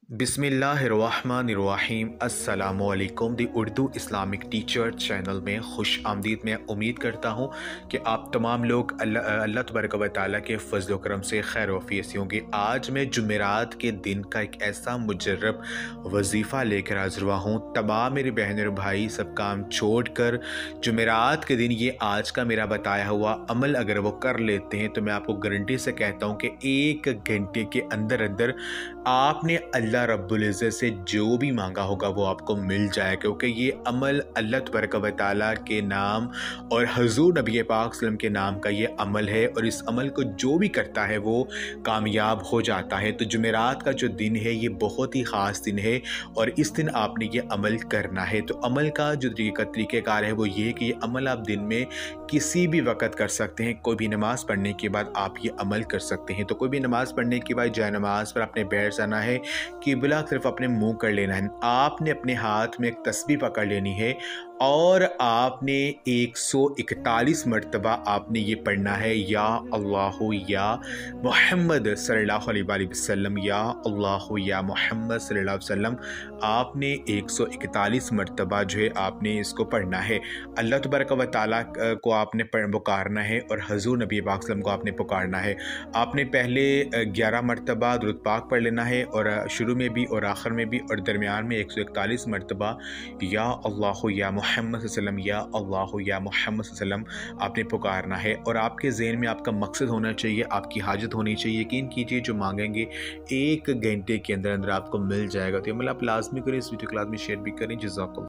बिस्मिल्लाहिर्रहमानिर्रहीम अस्सलामुअलैकुम दी Urdu Islamic teacher channel में खुश आमदीद। मैं उम्मीद करता हूँ कि आप तमाम लोग अल्लाह तबारक व तआला के फ़ज़ल व करम से खैर वफ़ीयत से होंगे। आज मैं जुमेरात के दिन का एक ऐसा मुजर्रब वजीफ़ा लेकर हाज़िर हुआ हूँ। तमाम मेरे बहन और भाई सब काम छोड़ कर जुमेरात के दिन ये आज का मेरा बताया हुआ अमल अगर वो कर लेते हैं तो मैं आपको गारंटी से कहता हूँ कि 1 घंटे के अंदर अंदर आपने अल्लाह रब्बुल इज़्ज़त से जो भी मांगा होगा वो आपको मिल जाए, क्योंकि ये अमल अल्लाह तबारक व तआला के नाम और हुज़ूर नबी पाक सल्लल्लाहु अलैहि वसल्लम के नाम का ये अमल है और इस अमल को जो भी करता है वो कामयाब हो जाता है। तो जुमेरात का जो दिन है ये बहुत ही ख़ास दिन है और इस दिन आपने ये अमल करना है। तो अमल का जो तरीक़ेकार है वो ये है कि ये अमल आप दिन में किसी भी वक़्त कर सकते हैं। कोई भी नमाज़ पढ़ने के बाद आप ये अमल कर सकते हैं। तो कोई भी नमाज़ पढ़ने के बाद जाए नमाज़ पर आपने बैठ जाना है, किबला की तरफ अपने मुंह कर लेना है। आपने अपने हाथ में एक तस्बीह पकड़ लेनी है और आपने 141 मरतबा आपने ये पढ़ना है, या अल्लाह या मोहम्मद सल्लल्लाहु अलैहि वसल्लम, या अल्लाह या मोहम्मद सल्लल्लाहु अलैहि वसल्लम। आपने 141 मरतबा जो है आपने इसको पढ़ना है। अल्लाह तबारक व तआला को आपने पुकारना है और हुज़ूर नबी पाक सल्लल्लाहु अलैहि वसल्लम को आपने पुकारना है। आपने पहले 11 मरतबा दुरूद पाक पढ़ लेना है और शुरू में भी और आखिर में भी और दरमियान में 141 मरतबा या अल्लाह या मोहम्मद सल्लम, या अल्लाह या मोहम्मद सल्लम आपने पुकारना है। और आपके ज़हन में आपका मकसद होना चाहिए, आपकी हाजत होनी चाहिए। यकीन कीजिए जो मांगेंगे 1 घंटे के अंदर अंदर आपको मिल जाएगा। तो ये मतलब आप लाजमी करें, इस वीडियो क्लास में शेयर भी करें। जज़ाकल्लाह।